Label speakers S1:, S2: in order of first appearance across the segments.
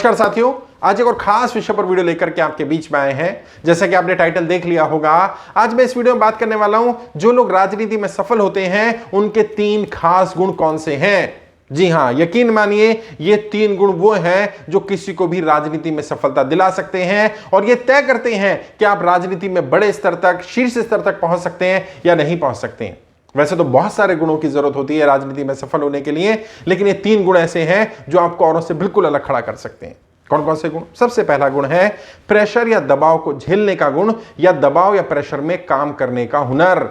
S1: नमस्कार साथियों, आज एक और खास विषय पर वीडियो लेकर के आपके बीच में आए हैं। जैसा कि आपने टाइटल देख लिया होगा, आज मैं इस वीडियो में बात करने वाला हूं जो लोग राजनीति में सफल होते हैं उनके 3 खास गुण कौन से हैं। जी हां, यकीन मानिए ये 3 गुण वो हैं जो किसी को भी राजनीति में सफलता दिला सकते हैं और ये तय करते हैं कि आप राजनीति में बड़े स्तर तक, शीर्ष स्तर तक पहुंच सकते हैं या नहीं पहुंच सकते हैं। वैसे तो बहुत सारे गुणों की जरूरत होती है राजनीति में सफल होने के लिए, लेकिन ये 3 गुण ऐसे हैं जो आपको औरों से बिल्कुल अलग खड़ा कर सकते हैं। कौन कौन से गुण? सबसे पहला गुण है प्रेशर या दबाव को झेलने का गुण या दबाव या प्रेशर में काम करने का हुनर।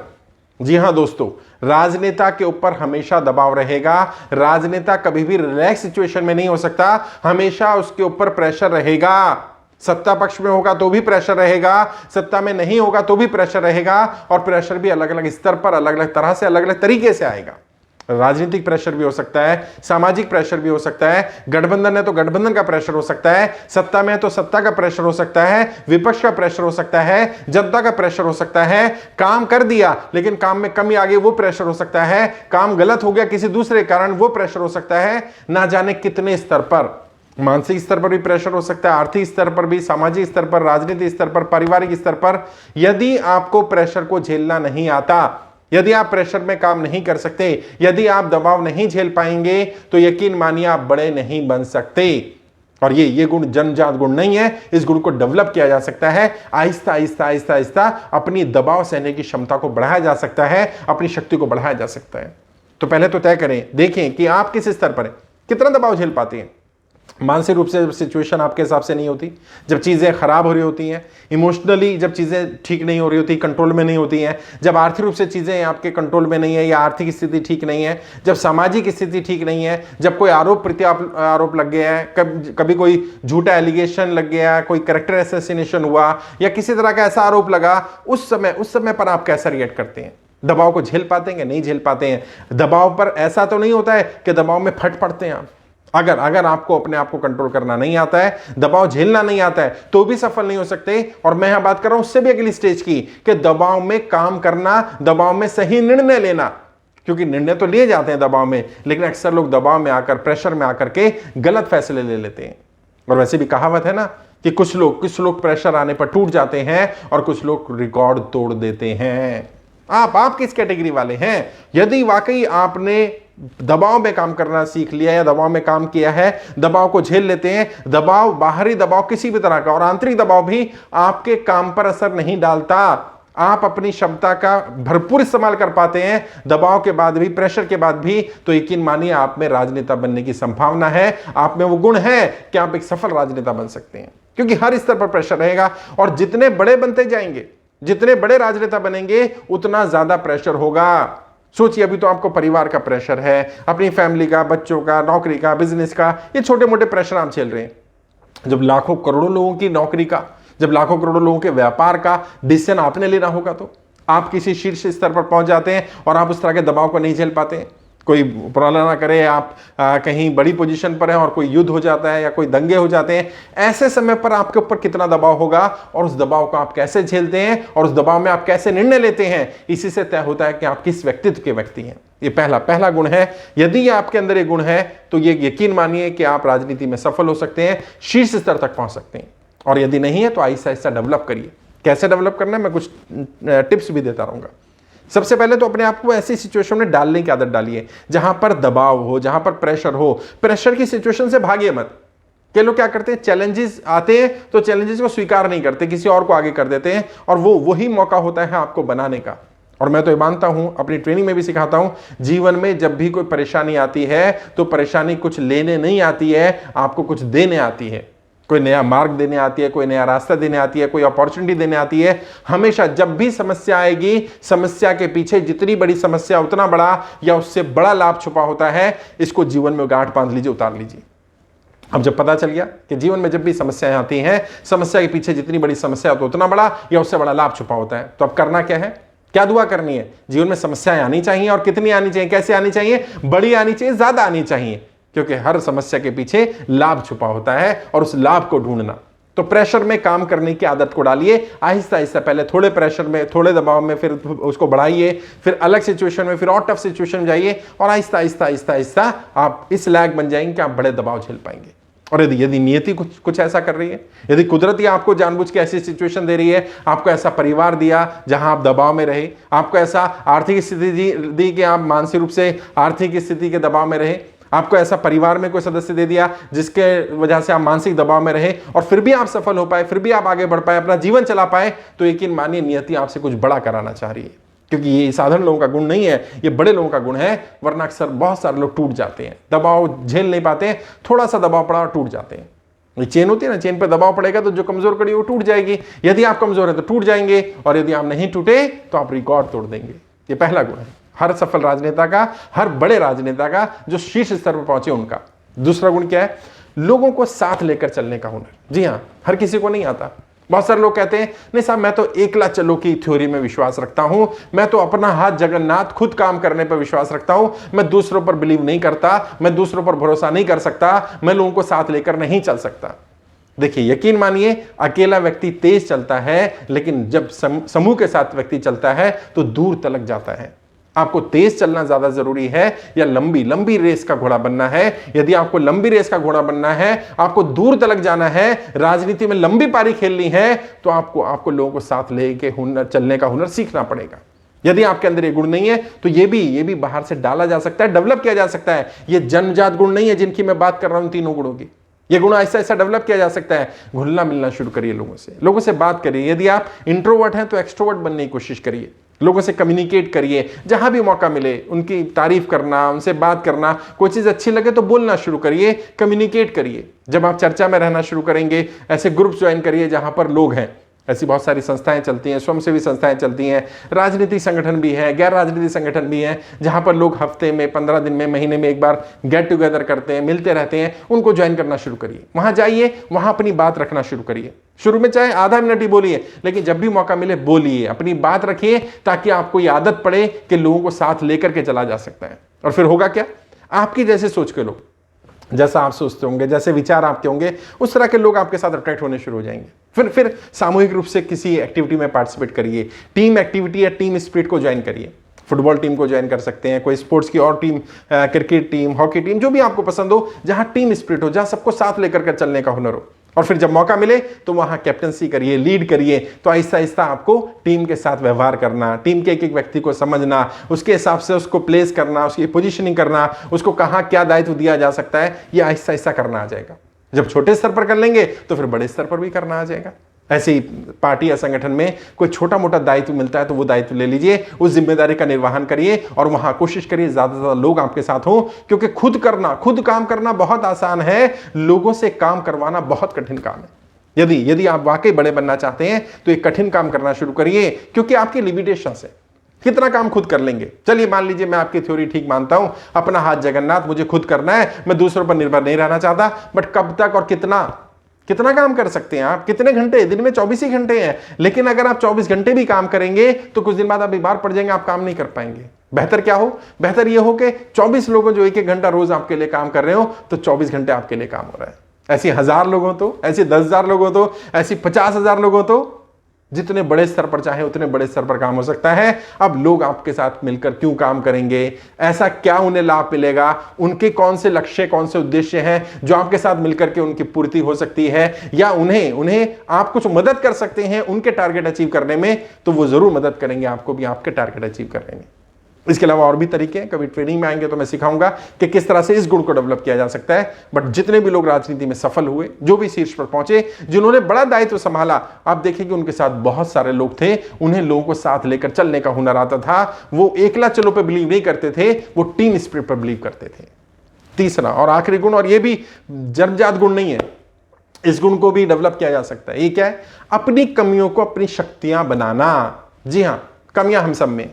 S1: जी हां दोस्तों, राजनेता के ऊपर हमेशा दबाव रहेगा। राजनेता कभी भी रिलैक्स सिचुएशन में नहीं हो सकता, हमेशा उसके ऊपर प्रेशर रहेगा। सत्ता पक्ष में होगा तो भी प्रेशर रहेगा, सत्ता में नहीं होगा तो भी प्रेशर रहेगा, और प्रेशर भी अलग अलग स्तर पर, अलग अलग तरह से, अलग अलग तरीके से आएगा। राजनीतिक प्रेशर भी हो सकता है, सामाजिक प्रेशर भी हो सकता है, गठबंधन है तो गठबंधन का प्रेशर हो सकता है, सत्ता में है तो सत्ता का प्रेशर हो सकता है, विपक्ष का प्रेशर हो सकता है, जनता का प्रेशर हो सकता है। काम कर दिया लेकिन काम में कमी आ गई, वो प्रेशर हो सकता है। काम गलत हो गया किसी दूसरे कारण, वो प्रेशर हो सकता है। ना जाने कितने स्तर पर, मानसिक स्तर पर भी प्रेशर हो सकता है, आर्थिक स्तर पर भी, सामाजिक स्तर पर, राजनीतिक स्तर पर, पारिवारिक स्तर पर। यदि आपको प्रेशर को झेलना नहीं आता, यदि आप प्रेशर में काम नहीं कर सकते, यदि आप दबाव नहीं झेल पाएंगे, तो यकीन मानिए आप बड़े नहीं बन सकते। और ये गुण जन्मजात गुण नहीं है, इस गुण को डेवलप किया जा सकता है। आहिस्ता आहिस्ता आहिस्ता आहिस्ता अपनी दबाव सहने की क्षमता को बढ़ाया जा सकता है, अपनी शक्ति को बढ़ाया जा सकता है। तो पहले तो तय करें, देखें कि आप किस स्तर पर हैं, कितना दबाव झेल पाते हैं। मानसिक रूप से सिचुएशन आपके हिसाब से नहीं होती, जब चीजें खराब हो रही होती हैं, इमोशनली जब चीजें ठीक नहीं हो रही होती, कंट्रोल में नहीं होती हैं, जब आर्थिक रूप से चीजें आपके कंट्रोल में नहीं है या आर्थिक स्थिति ठीक नहीं है, जब सामाजिक स्थिति ठीक नहीं है, जब कोई आरोप प्रत्यारोप लग गया है, कभी कोई झूठा एलिगेशन लग गया, कोई कैरेक्टर असैसिनेशन हुआ या किसी तरह का ऐसा आरोप लगा, उस समय पर आप कैसा रिएक्ट करते हैं? दबाव को झेल पाते हैं, नहीं झेल पाते हैं? दबाव पर ऐसा तो नहीं होता है कि दबाव में फट पड़ते हैं आप। अगर आपको अपने आप को कंट्रोल करना नहीं आता है, दबाव झेलना नहीं आता है, तो भी सफल नहीं हो सकते। और मैं यहां बात कर रहा हूं उससे भी अगली स्टेज की, कि दबाव में काम करना, दबाव में सही निर्णय लेना। क्योंकि निर्णय तो लिए जाते हैं दबाव में, लेकिन अक्सर लोग दबाव में आकर, प्रेशर में आकर के गलत फैसले ले लेते हैं। और वैसे भी कहावत है ना कि कुछ लोग प्रेशर आने पर टूट जाते हैं और कुछ लोग रिकॉर्ड तोड़ देते हैं। आप किस कैटेगरी वाले हैं? यदि वाकई आपने दबाव में काम करना सीख लिया या दबाव में काम किया है, दबाव को झेल लेते हैं, दबाव, बाहरी दबाव किसी भी तरह का और आंतरिक दबाव भी आपके काम पर असर नहीं डालता, आप अपनी क्षमता का भरपूर इस्तेमाल कर पाते हैं दबाव के बाद भी, प्रेशर के बाद भी, तो यकीन मानिए आप में राजनेता बनने की संभावना है। आप में वो गुण है कि आप एक सफल राजनेता बन सकते हैं, क्योंकि हर स्तर पर प्रेशर रहेगा। और जितने बड़े बनते जाएंगे, जितने बड़े राजनेता बनेंगे, उतना ज्यादा प्रेशर होगा। सोचिए, अभी तो आपको परिवार का प्रेशर है, अपनी फैमिली का, बच्चों का, नौकरी का, बिजनेस का, ये छोटे मोटे प्रेशर आप झेल रहे हैं। जब लाखों करोड़ों लोगों की नौकरी का, जब लाखों करोड़ों लोगों के व्यापार का डिसीजन आपने लेना होगा, तो आप किसी शीर्ष स्तर पर पहुंच जाते हैं और आप उस तरह के दबाव को नहीं झेल पाते हैं। कोई प्रॉब्लम ना करे, आप कहीं बड़ी पोजीशन पर हैं और कोई युद्ध हो जाता है या कोई दंगे हो जाते हैं, ऐसे समय पर आपके ऊपर कितना दबाव होगा और उस दबाव को आप कैसे झेलते हैं और उस दबाव में आप कैसे निर्णय लेते हैं, इसी से तय होता है कि आप किस व्यक्तित्व के व्यक्ति हैं। ये पहला गुण है। यदि ये आपके अंदर ये गुण है तो ये यकीन मानिए कि आप राजनीति में सफल हो सकते हैं, शीर्ष स्तर तक पहुंच सकते हैं। और यदि नहीं है तो आहिस्ता आहिस्ता डेवलप करिए। कैसे डेवलप करना है, मैं कुछ टिप्स भी देता रहूंगा। सबसे पहले तो अपने आप को ऐसी सिचुएशन में डालने की आदत डालिए जहां पर दबाव हो, जहां पर प्रेशर हो। प्रेशर की सिचुएशन से भागिए मत। के लोग क्या करते हैं, चैलेंजेस आते हैं तो चैलेंजेस को स्वीकार नहीं करते, किसी और को आगे कर देते हैं, और वही मौका होता है आपको बनाने का। और मैं तो ये मानता हूं, अपनी ट्रेनिंग में भी सिखाता हूं, जीवन में जब भी कोई परेशानी आती है तो परेशानी कुछ लेने नहीं आती है, आपको कुछ देने आती है। कोई नया मार्ग देने आती है, कोई नया रास्ता देने आती है, कोई अपॉर्चुनिटी देने आती है। हमेशा जब भी समस्या आएगी, समस्या के पीछे जितनी बड़ी समस्या उतना बड़ा या उससे बड़ा लाभ छुपा होता है। इसको जीवन में गांठ बांध लीजिए, उतार लीजिए। अब जब पता चल गया कि जीवन में जब भी समस्याएं आती हैं, समस्या के पीछे जितनी बड़ी समस्या तो उतना बड़ा या उससे बड़ा लाभ छुपा होता है, तो अब करना क्या है, क्या दुआ करनी है? जीवन में समस्याएं आनी चाहिए, और कितनी आनी चाहिए, कैसे आनी चाहिए? बड़ी आनी चाहिए, ज्यादा आनी चाहिए, क्योंकि हर समस्या के पीछे लाभ छुपा होता है और उस लाभ को ढूंढना। तो प्रेशर में काम करने की आदत को डालिए आहिस्ता आहिस्ता। पहले थोड़े प्रेशर में, थोड़े दबाव में, फिर उसको बढ़ाइए, फिर अलग सिचुएशन में, फिर और टफ सिचुएशन में जाइए, और आहिस्ता आहिस्ता आहिस्ता आहिस्ता आप इस लायक बन जाएंगे कि आप बड़े दबाव झेल पाएंगे। और यदि नियति कुछ ऐसा कर रही है, यदि कुदरत ही आपको जानबूझ के ऐसी सिचुएशन दे रही है, आपको ऐसा परिवार दिया जहां आप दबाव में रहे, आपको ऐसा आर्थिक स्थिति दी कि आप मानसिक रूप से आर्थिक स्थिति के दबाव में रहे, आपको ऐसा परिवार में कोई सदस्य दे दिया जिसके वजह से आप मानसिक दबाव में रहे और फिर भी आप सफल हो पाए, फिर भी आप आगे बढ़ पाए, अपना जीवन चला पाए, तो यकीन मानिए नियति आपसे कुछ बड़ा कराना चाह रही है। क्योंकि ये साधारण लोगों का गुण नहीं है, ये बड़े लोगों का गुण है। वरना अक्सर बहुत सारे लोग टूट जाते हैं, दबाव झेल नहीं पाते हैं, थोड़ा सा दबाव पड़ा और टूट जाते हैं। ये चेन होती है ना, चेन पे दबाव पड़ेगा तो जो कमजोर कड़ी वो टूट जाएगी। यदि आप कमजोर है तो टूट जाएंगे, और यदि आप नहीं टूटे तो आप रिकॉर्ड तोड़ देंगे। ये पहला गुण है हर सफल राजनेता का, हर बड़े राजनेता का, जो शीर्ष स्तर पर पहुंचे उनका। दूसरा गुण क्या है? लोगों को साथ लेकर चलने का हुनर। जी हां, हर किसी को नहीं आता। बहुत सारे लोग कहते हैं नहीं साहब, मैं तो एकला चलो की थ्योरी में विश्वास रखता हूं, मैं तो अपना हाथ जगन्नाथ, खुद काम करने पर विश्वास रखता हूं, मैं दूसरों पर बिलीव नहीं करता, मैं दूसरों पर भरोसा नहीं कर सकता, मैं लोगों को साथ लेकर नहीं चल सकता। देखिए, यकीन मानिए, अकेला व्यक्ति तेज चलता है, लेकिन जब समूह के साथ व्यक्ति चलता है तो दूर तलक जाता है। आपको तेज चलना ज्यादा जरूरी है या लंबी रेस का घोड़ा बनना है? यदि आपको लंबी रेस का घोड़ा बनना है, आपको दूर तलक जाना है, राजनीति में लंबी पारी खेलनी है, तो आपको लोगों को साथ लेके हुनर, चलने का हुनर सीखना पड़ेगा। यदि आपके अंदर ये गुण नहीं है तो ये भी बाहर से डाला जा सकता है, डेवलप किया जा सकता है। ये जन्मजात गुण नहीं है जिनकी मैं बात कर रहा हूं, तीनों गुणों की। ये गुण ऐसा ऐसा डेवलप किया जा सकता है। घुलना मिलना शुरू करिए, लोगों से बात करिए। यदि आप इंट्रोवर्ट हैं तो एक्सट्रोवर्ट बनने की कोशिश करिए, लोगों से कम्युनिकेट करिए। जहां भी मौका मिले उनकी तारीफ करना, उनसे बात करना, कोई चीज अच्छी लगे तो बोलना शुरू करिए, कम्युनिकेट करिए। जब आप चर्चा में रहना शुरू करेंगे, ऐसे ग्रुप ज्वाइन करिए जहां पर लोग हैं। ऐसी बहुत सारी संस्थाएं चलती हैं, स्वयंसेवी संस्थाएं चलती हैं, राजनीतिक संगठन भी है, गैर राजनीतिक संगठन भी हैं, जहां पर लोग हफ्ते में, 15 दिन में, महीने में एक बार गेट टुगेदर करते हैं, मिलते रहते हैं। उनको ज्वाइन करना शुरू करिए, वहां जाइए, वहां अपनी बात रखना शुरू करिए। शुरू में चाहे आधा मिनट ही बोलिए, लेकिन जब भी मौका मिले बोलिए, अपनी बात रखिए, ताकि आपको ये आदत पड़े कि लोगों को साथ लेकर के चला जा सकता है। और फिर होगा क्या? आपकी जैसे सोच के लोग, जैसा आप सोचते होंगे, जैसे विचार आपके होंगे, उस तरह के लोग आपके साथ अट्रैक्ट होने शुरू हो जाएंगे। फिर सामूहिक रूप से किसी एक्टिविटी में पार्टिसिपेट करिए, टीम एक्टिविटी या टीम स्पिरिट को ज्वाइन करिए। फुटबॉल टीम को ज्वाइन कर सकते हैं, कोई स्पोर्ट्स की और team, cricket team, hockey team, जो भी आपको पसंद हो, जहां टीम स्पिरिट हो, जहां सबको साथ लेकर के चलने का हुनर हो। और फिर जब मौका मिले तो वहां कैप्टनसी करिए, लीड करिए। तो आहिस्ता आहिस्ता आपको टीम के साथ व्यवहार करना, टीम के एक एक व्यक्ति को समझना, उसके हिसाब से उसको प्लेस करना, उसकी पोजीशनिंग करना, उसको कहां क्या दायित्व दिया जा सकता है, ये आहिस्ता आहिस्ता करना आ जाएगा। जब छोटे स्तर पर कर लेंगे तो फिर बड़े स्तर पर भी करना आ जाएगा। ऐसे ही पार्टी या संगठन में कोई छोटा मोटा दायित्व मिलता है तो वो दायित्व ले लीजिए, उस जिम्मेदारी का निर्वहन करिए और वहां कोशिश करिए ज्यादा से ज्यादा लोग आपके साथ हों। क्योंकि खुद काम करना बहुत आसान है, लोगों से काम करवाना बहुत कठिन काम है। यदि आप वाकई बड़े बनना चाहते हैं तो एक कठिन काम करना शुरू करिए, क्योंकि आपकी लिमिटेशन है। कितना काम खुद कर लेंगे? चलिए मान लीजिए मैं आपकी थ्योरी ठीक मानता हूं, अपना हाथ जगन्नाथ, मुझे खुद करना है, मैं दूसरों पर निर्भर नहीं रहना चाहता। बट कब तक और कितना काम कर सकते हैं आप? कितने घंटे? दिन में 24 ही घंटे हैं, लेकिन अगर आप 24 घंटे भी काम करेंगे तो कुछ दिन बाद आप बीमार पड़ जाएंगे, आप काम नहीं कर पाएंगे। बेहतर क्या हो? बेहतर यह हो कि 24 लोगों जो 1-1 घंटा रोज आपके लिए काम कर रहे हो, तो 24 घंटे आपके लिए काम हो रहा है। ऐसी 1000 लोग हो तो, ऐसी 10,000 लोग हो तो, ऐसी 50,000 लोग हो तो, जितने बड़े स्तर पर चाहे उतने बड़े स्तर पर काम हो सकता है। अब लोग आपके साथ मिलकर क्यों काम करेंगे? ऐसा क्या उन्हें लाभ मिलेगा? उनके कौन से लक्ष्य, कौन से उद्देश्य हैं जो आपके साथ मिलकर के उनकी पूर्ति हो सकती है, या उन्हें आप कुछ मदद कर सकते हैं उनके टारगेट अचीव करने में, तो वो जरूर मदद करेंगे आपको भी आपके टारगेट अचीव करने में। इसके अलावा और भी तरीके हैं, कभी ट्रेनिंग में आएंगे तो मैं सिखाऊंगा कि किस तरह से इस गुण को डेवलप किया जा सकता है। बट जितने भी लोग राजनीति में सफल हुए, जो भी शीर्ष पर पहुंचे, जिन्होंने बड़ा दायित्व संभाला, आप देखिए कि उनके साथ बहुत सारे लोग थे, उन्हें लोगों को साथ लेकर चलने का हुनर आता था। वो एकला चलो पे बिलीव नहीं करते थे, वो टीम स्पिरिट पर बिलीव करते थे। तीसरा और आखिरी गुण, और ये भी जन्मजात गुण नहीं है, इस गुण को भी डेवलप किया जा सकता है। ये क्या है? अपनी कमियों को अपनी शक्तियां बनाना। जी हां, कमियां हम सब में,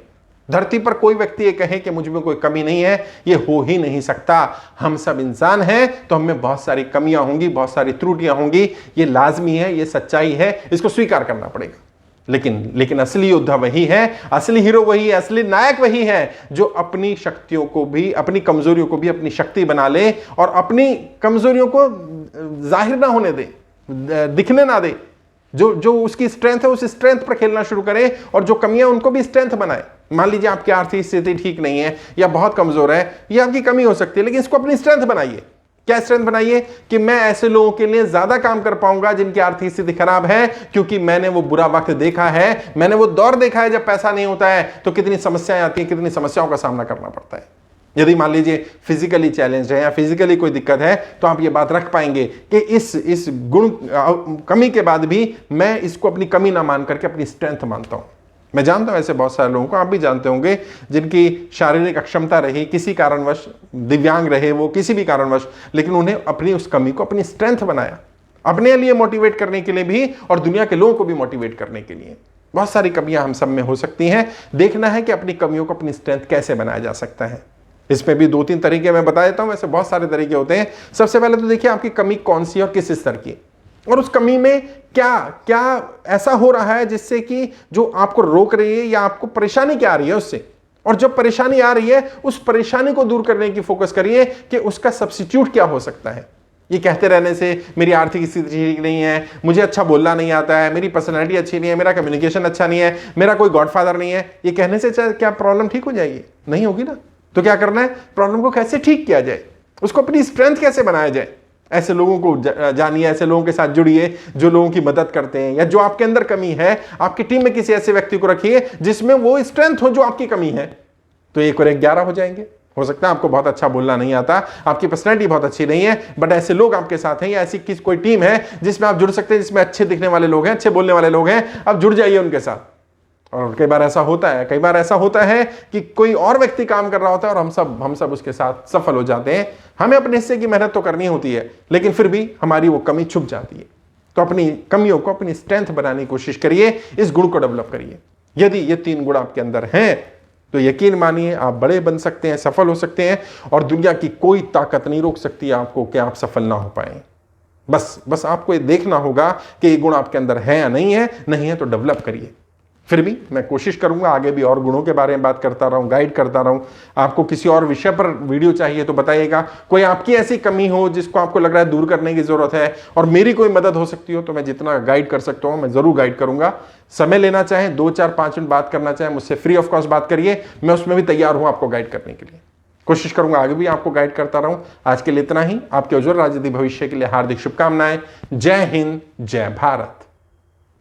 S1: धरती पर कोई व्यक्ति ये कहे कि मुझ में कोई कमी नहीं है, ये हो ही नहीं सकता। हम सब इंसान हैं तो हमें बहुत सारी कमियां होंगी, बहुत सारी त्रुटियां होंगी, ये लाजमी है, ये सच्चाई है, इसको स्वीकार करना पड़ेगा। लेकिन असली योद्धा वही है, असली हीरो वही है, असली नायक वही है जो अपनी शक्तियों को भी, अपनी कमजोरियों को भी अपनी शक्ति बना ले और अपनी कमजोरियों को जाहिर ना होने दे, दिखने ना दे। जो उसकी स्ट्रेंथ है उस स्ट्रेंथ पर खेलना शुरू करे और जो कमियां उनको भी स्ट्रेंथ बनाए। मान लीजिए आपकी आर्थिक स्थिति ठीक नहीं है या बहुत कमजोर है, ये आपकी कमी हो सकती है, लेकिन इसको अपनी स्ट्रेंथ बनाइए क्या स्ट्रेंथ बनाइए कि मैं ऐसे लोगों के लिए ज्यादा काम कर पाऊंगा जिनकी आर्थिक स्थिति खराब है, क्योंकि मैंने वो बुरा वक्त देखा है, मैंने वो दौर देखा है जब पैसा नहीं होता है तो कितनी समस्याएं आती हैं, कितनी समस्याओं का सामना करना पड़ता है। यदि मान लीजिए फिजिकली चैलेंज है या फिजिकली कोई दिक्कत है तो आप ये बात रख पाएंगे कि इस गुण कमी के बाद भी मैं इसको अपनी कमी ना मान करके अपनी स्ट्रेंथ मानता हूं। मैं जानता हूं ऐसे बहुत सारे लोगों को, आप भी जानते होंगे, जिनकी शारीरिक अक्षमता रही, किसी कारणवश दिव्यांग रहे वो, किसी भी कारणवश, लेकिन उन्हें अपनी उस कमी को अपनी स्ट्रेंथ बनाया, अपने लिए मोटिवेट करने के लिए भी और दुनिया के लोगों को भी मोटिवेट करने के लिए। बहुत सारी कमियां हम सब में हो सकती हैं, देखना है कि अपनी कमियों को अपनी स्ट्रेंथ कैसे बनाया जा सकता है। इसमें भी 2-3 तरीके मैं बता देता हूं, वैसे बहुत सारे तरीके होते हैं। सबसे पहले तो देखिए आपकी कमी कौन सी है और किस स्तर की, और उस कमी में क्या क्या ऐसा हो रहा है जिससे कि जो आपको रोक रही है या आपको परेशानी क्या आ रही है उससे, और जब परेशानी आ रही है उस परेशानी को दूर करने की फोकस करिए कि उसका सब्स्टिट्यूट क्या हो सकता है। ये कहते रहने से मेरी आर्थिक स्थिति ठीक नहीं है, मुझे अच्छा बोलना नहीं आता है, मेरी पर्सनैलिटी अच्छी नहीं है, मेरा कम्युनिकेशन अच्छा नहीं है, मेरा कोई गॉडफादर नहीं है, ये कहने से क्या प्रॉब्लम ठीक हो जाएगी? नहीं होगी ना। तो क्या करना है, प्रॉब्लम को कैसे ठीक किया जाए, उसको अपनी स्ट्रेंथ कैसे बनाया जाए। ऐसे लोगों को जानिए, ऐसे लोगों के साथ जुड़िए जो लोगों की मदद करते हैं, या जो आपके अंदर कमी है आपकी टीम में किसी ऐसे व्यक्ति को रखिए जिसमें वो स्ट्रेंथ हो जो आपकी कमी है। तो 1 और 1 11 हो जाएंगे। हो सकता है आपको बहुत अच्छा बोलना नहीं आता, आपकी पर्सनैलिटी बहुत अच्छी नहीं है, बट ऐसे लोग आपके साथ हैं, या ऐसी कोई टीम है जिसमें आप जुड़ सकते हैं, जिसमें अच्छे दिखने वाले लोग हैं, अच्छे बोलने वाले लोग हैं, आप जुड़ जाइए उनके साथ। और कई बार ऐसा होता है कि कोई और व्यक्ति काम कर रहा होता है और हम सब उसके साथ सफल हो जाते हैं। हमें अपने हिस्से की मेहनत तो करनी होती है, लेकिन फिर भी हमारी वो कमी छुप जाती है। तो अपनी कमियों को अपनी स्ट्रेंथ बनाने की कोशिश करिए, इस गुण को डेवलप करिए। यदि ये 3 गुण आपके अंदर हैं तो यकीन मानिए आप बड़े बन सकते हैं, सफल हो सकते हैं, और दुनिया की कोई ताकत नहीं रोक सकती आपको कि आप सफल ना हो पाए। बस आपको ये देखना होगा कि ये गुण आपके अंदर है या नहीं है, नहीं है तो डेवलप करिए। फिर भी मैं कोशिश करूंगा आगे भी और गुणों के बारे में बात करता रहूं, गाइड करता रहूं। आपको किसी और विषय पर वीडियो चाहिए तो बताइएगा। कोई आपकी ऐसी कमी हो जिसको आपको लग रहा है दूर करने की जरूरत है और मेरी कोई मदद हो सकती हो, तो मैं जितना गाइड कर सकता हूं मैं जरूर गाइड करूंगा। समय लेना चाहें, 2, 4, 5 मिनट बात करना चाहें, मुझसे फ्री ऑफ कॉस्ट बात करिए, मैं उसमें भी तैयार हूं आपको गाइड करने के लिए। कोशिश करूंगा आगे भी आपको गाइड करता रहूं। आज के लिए इतना ही। आपके उज्जवल राजनीतिक भविष्य के लिए हार्दिक शुभकामनाएं। जय हिंद, जय भारत।